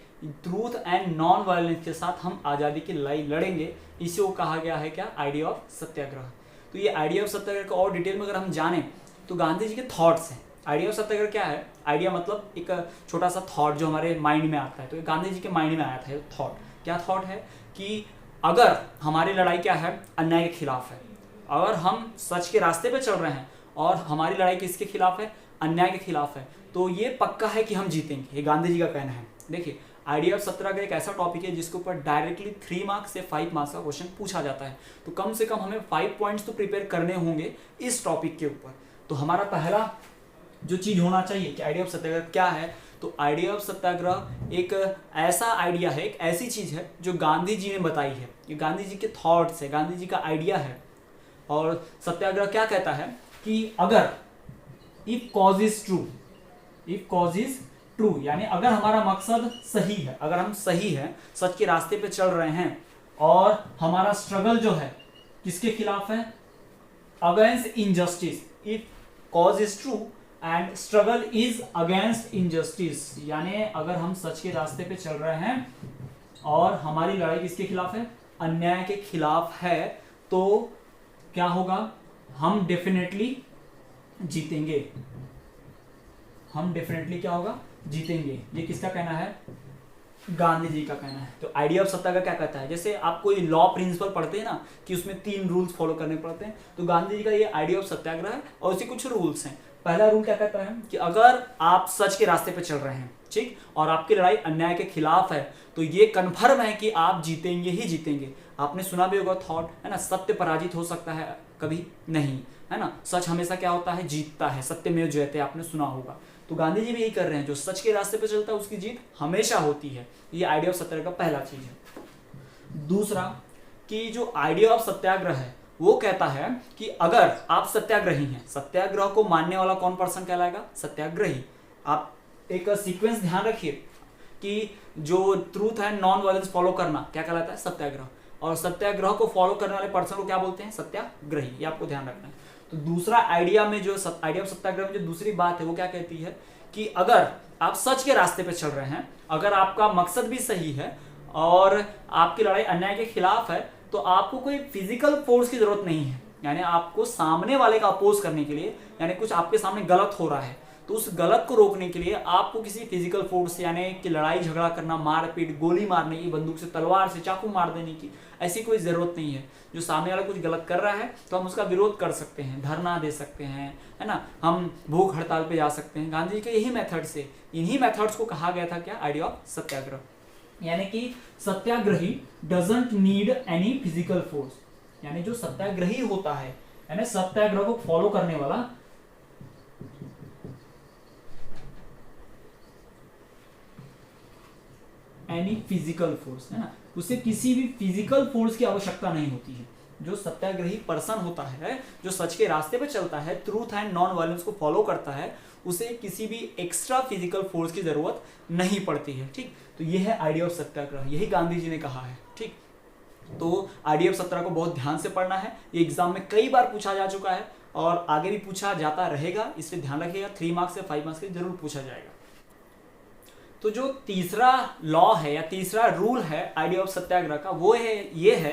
ट्रूथ एंड नॉन वायलेंस के साथ हम आज़ादी की लड़ाई लड़ेंगे। इसी को कहा गया है क्या, आइडिया ऑफ सत्याग्रह। तो ये आइडिया ऑफ सत्याग्रह को और डिटेल में अगर हम जाने तो गांधी जी के थॉट्स हैं। आइडिया ऑफ सत्याग्रह क्या है, आइडिया मतलब एक छोटा सा थॉट जो हमारे माइंड में आता है। तो गांधी जी के माइंड में आया था थॉट। क्या थॉट है कि अगर हमारी लड़ाई क्या है, अन्याय के खिलाफ है, अगर हम सच के रास्ते पे चल रहे हैं और हमारी लड़ाई किसके खिलाफ है, अन्याय के खिलाफ है, तो ये पक्का है कि हम जीतेंगे। ये गांधी जी का कहना है। देखिए, आइडिया ऑफ सत्याग्रह एक ऐसा टॉपिक है जिसके ऊपर डायरेक्टली 3 मार्क्स से 5 मार्क्स का क्वेश्चन पूछा जाता है। तो कम से कम हमें 5 पॉइंट्स तो प्रिपेयर करने होंगे इस टॉपिक के ऊपर। तो हमारा पहला जो चीज होना चाहिए कि आइडिया ऑफ सत्याग्रह क्या है, तो आइडिया ऑफ सत्याग्रह एक ऐसा आइडिया है, एक ऐसी चीज है जो गांधी जी ने बताई है। ये गांधी जी के थॉट्स है, गांधी जी का आइडिया है। और सत्याग्रह क्या कहता है कि अगर if cause is true true, यानी अगर हमारा मकसद सही है, अगर हम सही है, सच के रास्ते पे चल रहे हैं और हमारा स्ट्रगल जो है किसके खिलाफ है, against injustice, if cause is true and struggle is against injustice, यानी अगर हम सच के रास्ते पे चल रहे हैं और हमारी लड़ाई किसके खिलाफ है, अन्याय के खिलाफ है, तो क्या होगा, हम डेफिनेटली जीतेंगे, हम डेफिनेटली क्या होगा, जीतेंगे। ये किसका कहना है, गांधी जी का कहना है। तो आइडिया ऑफ सत्याग्रह क्या कहता है, जैसे आप कोई लॉ प्रिंसिपल पढ़ते हैं ना कि उसमें 3 रूल्स फॉलो करने पड़ते हैं, तो गांधी जी का ये आइडिया ऑफ सत्याग्रह है और उसके कुछ रूल्स हैं। पहला रूल क्या कहता है कि अगर आप सच के रास्ते पे चल रहे हैं, ठीक, और आपकी लड़ाई अन्याय के खिलाफ है, तो ये कन्फर्म है कि आप जीतेंगे ही जीतेंगे। आपने सुना भी होगा थॉट, है ना, सत्य पराजित हो सकता है कभी नहीं, है ना, सच हमेशा क्या होता है, जीतता है, सत्यमेव जयते, आपने सुना होगा। तो गांधी जी भी यही कर रहे हैं, जो सच के रास्ते पे चलता है उसकी जीत हमेशा होती है। ये आइडिया ऑफ सत्याग्रह का पहला चीज है। दूसरा कि जो आइडिया ऑफ सत्याग्रह है वो कहता है कि अगर आप सत्याग्रही हैं, सत्याग्रह को मानने वाला कौन पर्सन कहलाएगा, सत्याग्रही। आप एक सीक्वेंस ध्यान रखिए कि जो truth and non violence follow करना क्या कहलाता है, सत्याग्रह, और सत्याग्रह को फॉलो करने वाले पर्सन को क्या बोलते हैं, सत्याग्रही। ये आपको ध्यान रखना है। तो दूसरा आइडिया में जो आइडिया ऑफ सत्याग्रह में जो दूसरी बात है वो क्या कहती है कि अगर आप सच के रास्ते पे चल रहे हैं, अगर आपका मकसद भी सही है और आपकी लड़ाई अन्याय के खिलाफ है, तो आपको कोई फिजिकल फोर्स की जरूरत नहीं है, यानी आपको सामने वाले का अपोज करने के लिए, यानी कुछ आपके सामने गलत हो रहा है तो उस गलत को रोकने के लिए आपको किसी फिजिकल फोर्स यानी कि लड़ाई झगड़ा करना, मारपीट, गोली मारने की, बंदूक से, तलवार से, चाकू मार देने की ऐसी कोई जरूरत नहीं है। जो सामने वाला कुछ गलत कर रहा है तो हम उसका विरोध कर सकते हैं, धरना दे सकते हैं, है ना, हम भूख हड़ताल पे जा सकते हैं। गांधी जी के यही मेथड से, इन्हीं मेथड्स को कहा गया था क्या, आइडिया ऑफ सत्याग्रह, यानी कि satyagrahi doesn't need any physical force, यानी जो सत्याग्रही होता है यानी सत्याग्रह को फॉलो करने वाला एनी फिजिकल फोर्स, है ना, उसे किसी भी फिजिकल फोर्स की आवश्यकता नहीं होती है। जो सत्याग्रही पर्सन होता है, जो सच के रास्ते पे चलता है, ट्रूथ एंड नॉन वायलेंस को फॉलो करता है, उसे किसी भी एक्स्ट्रा फिजिकल फोर्स की जरूरत नहीं पड़ती है। ठीक, तो ये है आइडिया ऑफ सत्याग्रह, यही गांधी जी ने कहा है। ठीक, तो आइडिया ऑफ सत्याग्रह को बहुत ध्यान से पढ़ना है, ये एग्जाम में कई बार पूछा जा चुका है और आगे भी पूछा जाता रहेगा, इसलिए ध्यान रखिएगा। 3 मार्क्स से 5 मार्क्स के जरूर पूछा जाएगा। तो जो तीसरा लॉ है या तीसरा रूल है आइडिया ऑफ सत्याग्रह का, वो है ये है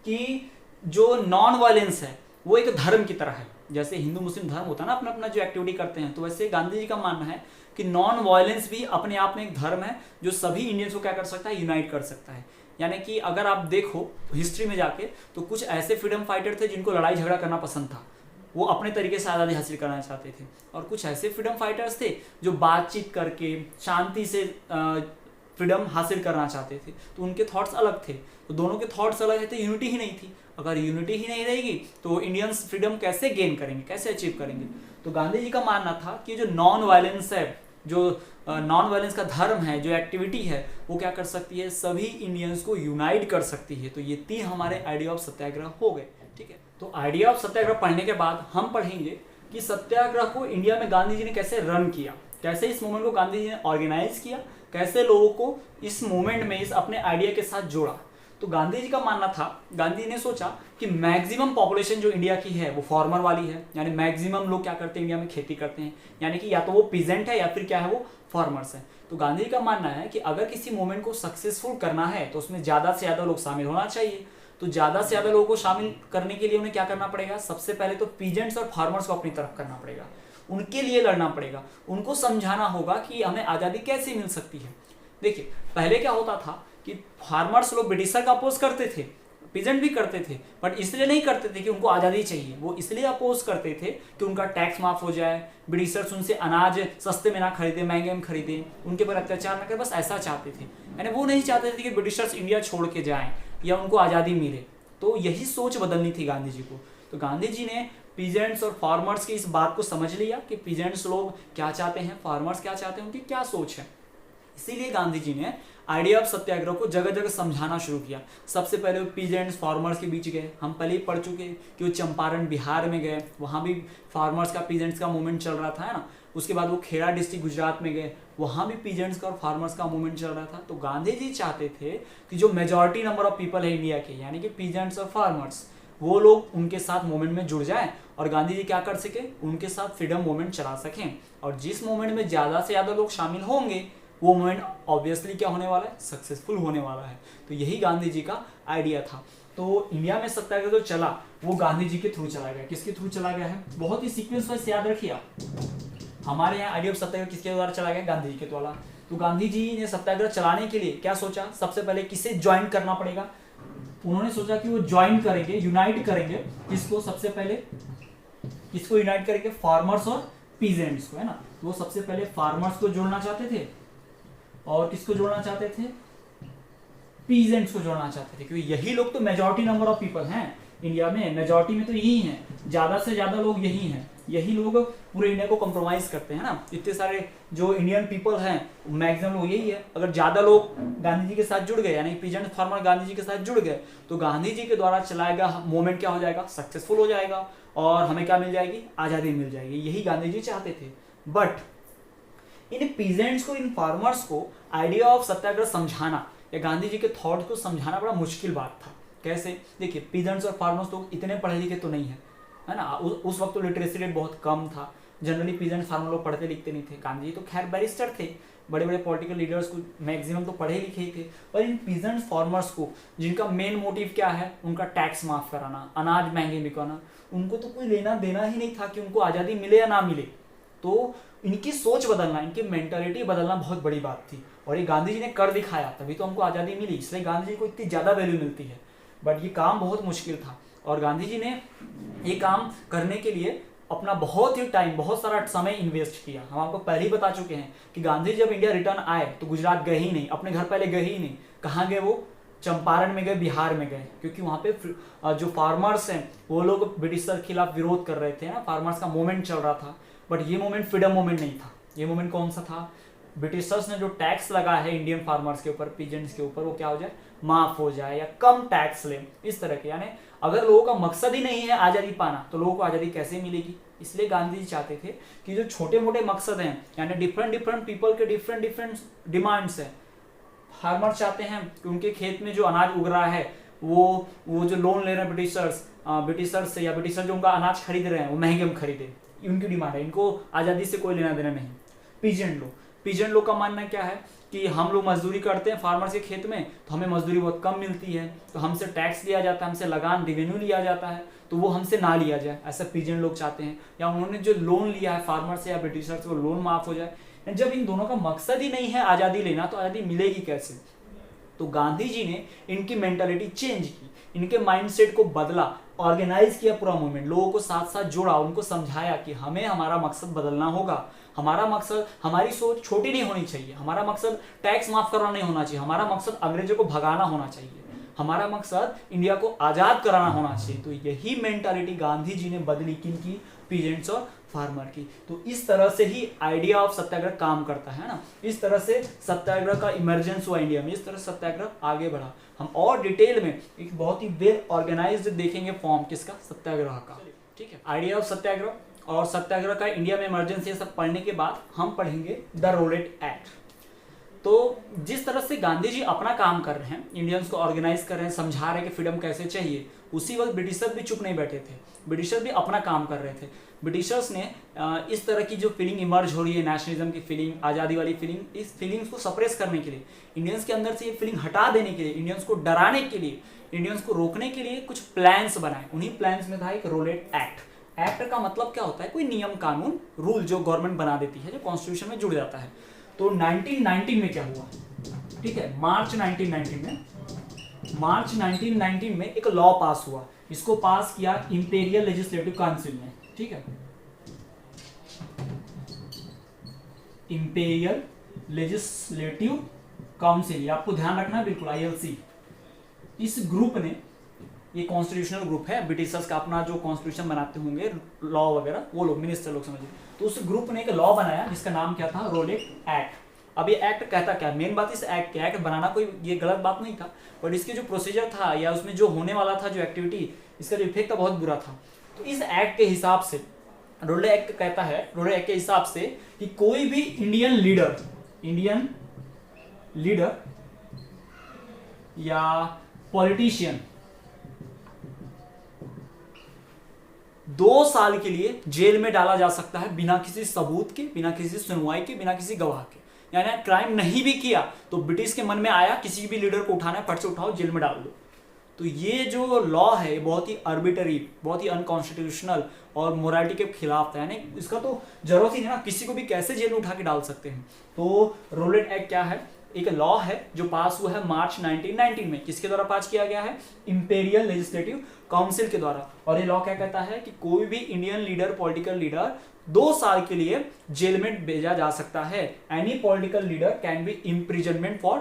कि जो नॉन वायलेंस है वो एक धर्म की तरह है। जैसे हिंदू मुस्लिम धर्म होता है ना, अपना अपना जो एक्टिविटी करते हैं, तो वैसे गांधी जी का मानना है कि नॉन वायलेंस भी अपने आप में एक धर्म है जो सभी इंडियंस को क्या कर सकता है, यूनाइट कर सकता है। यानी कि अगर आप देखो हिस्ट्री में जाके, तो कुछ ऐसे फ्रीडम फाइटर थे जिनको लड़ाई झगड़ा करना पसंद था, वो अपने तरीके से आज़ादी हासिल करना चाहते थे, और कुछ ऐसे फ्रीडम फाइटर्स थे जो बातचीत करके शांति से फ्रीडम हासिल करना चाहते थे, तो उनके थॉट्स अलग थे। तो दोनों के थॉट्स अलग है तो यूनिटी ही नहीं थी। अगर यूनिटी ही नहीं रहेगी तो इंडियंस फ्रीडम कैसे गेन करेंगे, कैसे अचीव करेंगे। तो गांधी जी का मानना था कि जो नॉन वायलेंस है, जो नॉन वायलेंस का धर्म है, जो एक्टिविटी है, वो क्या कर सकती है, सभी इंडियंस को यूनाइट कर सकती है। तो ये 3 हमारे आइडिया ऑफ सत्याग्रह हो गए। ठीक है, तो आइडिया ऑफ सत्याग्रह पढ़ने के बाद हम पढ़ेंगे कि सत्याग्रह को इंडिया में गांधी जी ने कैसे रन किया, कैसे इस मूवमेंट को गांधी जी ने ऑर्गेनाइज किया, कैसे लोगों को इस मूवमेंट में, इस अपने आइडिया के साथ जोड़ा। तो गांधी जी का मानना था, गांधी जी ने सोचा कि मैक्सिमम पॉपुलेशन जो इंडिया की है वो फार्मर वाली है, यानी मैक्सिमम लोग क्या करते हैं, इंडिया में खेती करते हैं, यानी कि या तो वो पीजेंट है या फिर क्या है, वो फार्मर्स है। तो गांधी जी का मानना है कि अगर किसी मूवमेंट को सक्सेसफुल करना है तो उसमें ज़्यादा से ज़्यादा लोग शामिल होना चाहिए। तो ज़्यादा से ज़्यादा लोगों को शामिल करने के लिए उन्हें क्या करना पड़ेगा, सबसे पहले तो पीजेंट्स और फार्मर्स को अपनी तरफ करना पड़ेगा, उनके लिए लड़ना पड़ेगा, उनको समझाना होगा कि हमें आज़ादी कैसे मिल सकती है। देखिए, पहले क्या होता था कि फार्मर्स लोग ब्रिटिशर का अपोज करते थे, पीजेंट भी करते थे, बट इसलिए नहीं करते थे कि उनको आज़ादी चाहिए, वो इसलिए अपोज करते थे कि उनका टैक्स माफ हो जाए, ब्रिटिशर्स उनसे अनाज सस्ते में ना खरीदे, महंगे में खरीदे, उनके पर अत्याचार ना करे, बस ऐसा चाहते थे। यानी वो नहीं चाहते थे कि ब्रिटिशर्स इंडिया छोड़ के जाएं या उनको आज़ादी मिले। तो यही सोच बदलनी थी गांधी जी को। तो गांधी जी ने पीजेंट्स और फार्मर्स की इस बात को समझ लिया कि पीजेंट्स लोग क्या चाहते हैं, फार्मर्स क्या चाहते हैं, उनकी क्या सोच है। इसीलिए गांधी जी ने आइडिया ऑफ सत्याग्रह को जगह जगह समझाना शुरू किया। सबसे पहले वो पीजेंट्स फार्मर्स के बीच गए, हम पहले ही पढ़ चुके कि वो चंपारण बिहार में गए, वहाँ भी फार्मर्स का, पीजेंट्स का मूवमेंट चल रहा था, है ना। उसके बाद वो खेड़ा डिस्ट्रिक्ट गुजरात में गए, वहाँ भी पीजेंट्स का और फार्मर्स का मूवमेंट चल रहा था। तो गांधी जी चाहते थे कि जो मेजॉरिटी नंबर ऑफ पीपल है इंडिया के, यानी कि पीजेंट्स और फार्मर्स, वो लोग उनके साथ मूवमेंट में जुड़ जाएं और गांधी जी क्या कर सके, उनके साथ फ्रीडम मूवमेंट चला सकें। और जिस मूवमेंट में ज़्यादा से ज़्यादा लोग शामिल होंगे वो मूवमेंट ऑब्वियसली क्या होने वाला है, सक्सेसफुल होने वाला है। तो यही गांधी जी का आइडिया था। तो इंडिया में सत्याग्रह जो चला वो गांधी जी के थ्रू चला गया। किसके थ्रू चला गया है, बहुत ही सीक्वेंस वाइज याद रखिए आप। हमारे यहाँ आइडिया ऑफ सत्याग्रह किसके द्वारा चला गया, गांधी जी के द्वारा। तो गांधी जी ने सत्याग्रह चलाने के लिए क्या सोचा, सबसे पहले किसे ज्वाइन करना पड़ेगा। उन्होंने सोचा कि वो ज्वाइन करेंगे, यूनाइट करेंगे किसको, सबसे पहले किसको यूनाइट करेंगे, फार्मर्स और पीजेंट्स को, है ना। वो सबसे पहले फार्मर्स को जोड़ना चाहते थे और किसको जोड़ना चाहते थे, पीजेंट्स को जोड़ना चाहते थे, क्योंकि यही लोग तो मेजॉरिटी नंबर ऑफ पीपल हैं इंडिया में। मेजॉरिटी में तो यही हैं, ज्यादा से ज्यादा लोग यही हैं, यही लोग पूरे इंडिया को कॉम्प्रोमाइज करते हैं ना। इतने सारे जो इंडियन पीपल हैं मैक्सिमम लोग यही है। अगर ज्यादा लोग गांधी जी के साथ जुड़ गए, यानी पीजेंट फार्मर गांधी जी के साथ जुड़ गए, तो गांधी जी के द्वारा चलाया गया मूवमेंट क्या हो जाएगा, सक्सेसफुल हो जाएगा और हमें क्या मिल जाएगी, आजादी मिल जाएगी। यही गांधी जी चाहते थे। बट इन पीजेंट्स को, इन फार्मर्स को आइडिया ऑफ सत्याग्रह समझाना या गांधी जी के थॉट को समझाना बड़ा मुश्किल बात था। कैसे, देखिए पीजेंट्स और फार्मर्स तो इतने पढ़े लिखे तो नहीं है ना। उस वक्त तो लिटरेसी रेट बहुत कम था। जनरली पीजेंट फार्मर लोग पढ़ते लिखते नहीं थे। गांधी जी तो खैर बैरिस्टर थे, बड़े बड़े पॉलिटिकल लीडर्स को मैक्सिमम तो पढ़े लिखे ही थे। पर इन पीजेंट फार्मर्स को, जिनका मेन मोटिव क्या है, उनका टैक्स माफ कराना, अनाज महंगे बिकाना, उनको तो कोई लेना देना ही नहीं था कि उनको आज़ादी मिले या ना मिले। तो इनकी सोच बदलना, इनकी मेंटालिटी बदलना बहुत बड़ी बात थी और ये गांधी जी ने कर दिखाया, तभी तो हमको आज़ादी मिली। इसलिए गांधी जी को इतनी ज़्यादा वैल्यू मिलती है। बट ये काम बहुत मुश्किल था और गांधी जी ने ये काम करने के लिए अपना बहुत ही टाइम, बहुत सारा समय इन्वेस्ट किया। हम आपको पहले ही बता चुके हैं कि गांधी जी जब इंडिया रिटर्न आए तो गुजरात गए ही नहीं, अपने घर पहले गए ही नहीं। कहाँ गए वो, चंपारण में गए, बिहार में गए, क्योंकि वहाँ पे जो फार्मर्स हैं वो लोग ब्रिटिशर के खिलाफ विरोध कर रहे थे ना, फार्मर्स का मूवमेंट चल रहा था। बट ये मूवमेंट फ्रीडम मूवमेंट नहीं था। ये मूवमेंट कौन सा था, ब्रिटिशर्स ने जो टैक्स लगा है इंडियन फार्मर्स के ऊपर, पीजेंट्स के ऊपर, वो क्या हो जाए, माफ हो जाए या कम टैक्स ले, इस तरह के। यानी अगर लोगों का मकसद ही नहीं है आज़ादी पाना तो लोगों को आज़ादी कैसे मिलेगी। इसलिए गांधी जी चाहते थे कि जो छोटे मोटे मकसद हैं, यानी डिफरेंट पीपल के डिफरेंट डिमांड्स हैं। फार्मर चाहते हैं कि उनके खेत में जो अनाज उग रहा है वो जो लोन ले रहे हैं ब्रिटिशर्स से, या ब्रिटिशर जो उनका अनाज खरीद रहे हैं वो महंगे में खरीदे, उनकी डिमांड है। इनको आज़ादी से कोई लेना देना नहीं। पीजेंट लोग का मानना क्या है कि हम लोग मजदूरी करते हैं फार्मर्स के खेत में, तो हमें मजदूरी बहुत कम मिलती है, तो हमसे टैक्स लिया जाता है, हमसे लगान रेवेन्यू लिया जाता है, तो वो हमसे ना लिया जाए, ऐसा पीजेंट लोग चाहते हैं। या उन्होंने जो लोन लिया है फार्मर से या ब्रिटिशर से, वो लोन माफ हो जाए। जब इन दोनों का मकसद ही नहीं है आज़ादी लेना तो आज़ादी मिलेगी कैसे। तो गांधी जी ने इनकी मेंटालिटी चेंज की, इनके माइंडसेट को बदला, ऑर्गेनाइज किया पूरा मूवमेंट, लोगों को साथ साथ जोड़ा, उनको समझाया कि हमें हमारा मकसद बदलना होगा। हमारा मकसद, हमारी सोच छोटी नहीं होनी चाहिए। हमारा मकसद टैक्स माफ करना नहीं होना चाहिए। हमारा मकसद अंग्रेजों को भगाना होना चाहिए। हमारा मकसद इंडिया को आज़ाद कराना होना चाहिए। तो यही मेंटालिटी गांधी जी ने बदली, किनकी, पीजेंट्स और फार्मर की। तो इस तरह से ही आइडिया ऑफ सत्याग्रह काम करता है ना। इस तरह से सत्याग्रह का इमरजेंस हुआ इंडिया में, इस तरह सत्याग्रह आगे बढ़ा। हम और डिटेल में एक बहुत ही वेल ऑर्गेनाइज्ड देखेंगे फॉर्म किसका, सत्याग्रह का। ठीक है, आइडिया ऑफ सत्याग्रह और सत्याग्रह का इंडिया में इमरजेंसी, ये सब पढ़ने के बाद हम पढ़ेंगे द रोलेट एक्ट। तो जिस तरह से गांधी जी अपना काम कर रहे हैं, इंडियंस को ऑर्गेनाइज कर रहे हैं, समझा रहे हैं कि फ्रीडम कैसे चाहिए, उसी वक्त ब्रिटिशर भी चुप नहीं बैठे थे। ब्रिटिशर भी अपना काम कर रहे थे। ब्रिटिशर्स ने इस तरह की जो फीलिंग इमर्ज हो रही है, नेशनलिज्म की फीलिंग, आज़ादी वाली फीलिंग, इस फीलिंग्स को सप्रेस करने के लिए, इंडियंस के अंदर से ये फीलिंग हटा देने के लिए, इंडियंस को डराने के लिए, इंडियंस को रोकने के लिए कुछ प्लान्स बनाए। उन्हीं प्लान्स में था एक रोलेट एक्ट। एक्ट का मतलब क्या होता है, कोई नियम कानून, रूल जो गवर्नमेंट बना देती है, जो कॉन्स्टिट्यूशन में जुड़ जाता है। तो 1919 में क्या हुआ, ठीक है, मार्च 1919 में एक लॉ पास हुआ। इसको पास किया इंपीरियल लेजिस्लेटिव काउंसिल ने। ठीक है, इंपीरियल लेजिस्लेटिव काउंसिल, आपको ध्यान रखना है बिल्कुल, ILC। इस ग्रुप ने, ये कॉन्स्टिट्यूशनल ग्रुप है, ब्रिटिशर्स का अपना जो कॉन्स्टिट्यूशन बनाते होंगे, लॉ वगैरह, वो लोग मिनिस्टर लोग समझिए। तो उस ग्रुप ने एक लॉ बनाया जिसका नाम क्या था, रोलेट एक्ट। अब ये एक्ट कहता क्या, मेन बात इस एक्ट बनाना कोई ये गलत बात नहीं था, बट इसके जो प्रोसीजर था या उसमें जो होने वाला था, जो एक्टिविटी, इसका जो इफेक्ट था बहुत बुरा था। तो इस एक्ट के हिसाब से रूरल एक्ट कहता है, रूरल एक्ट के हिसाब से कि कोई भी इंडियन लीडर या पॉलिटिशियन 2 साल के लिए जेल में डाला जा सकता है बिना किसी सबूत के, बिना किसी सुनवाई के, बिना किसी गवाह के। यानी क्राइम नहीं भी किया तो ब्रिटिश के मन में आया किसी भी लीडर को उठाना है, फट से उठाओ, जेल में डाल दो। तो ये जो लॉ है बहुत ही आर्बिटरी, बहुत ही अनकॉन्स्टिट्यूशनल और मोरालिटी के खिलाफ था। यानी इसका तो जरूरत ही नहीं ना, किसी को भी कैसे जेल में उठा के डाल सकते हैं। तो रोलेट एक्ट क्या है? एक लॉ है जो पास हुआ है मार्च 1919 में। किसके द्वारा पास किया गया है? इंपेरियल लेजिस्लेटिव काउंसिल के द्वारा। और ये लॉ क्या कहता है कि कोई भी इंडियन लीडर, पॉलिटिकल लीडर 2 साल के लिए जेल में भेजा जा सकता है। Any political leader can be imprisonment for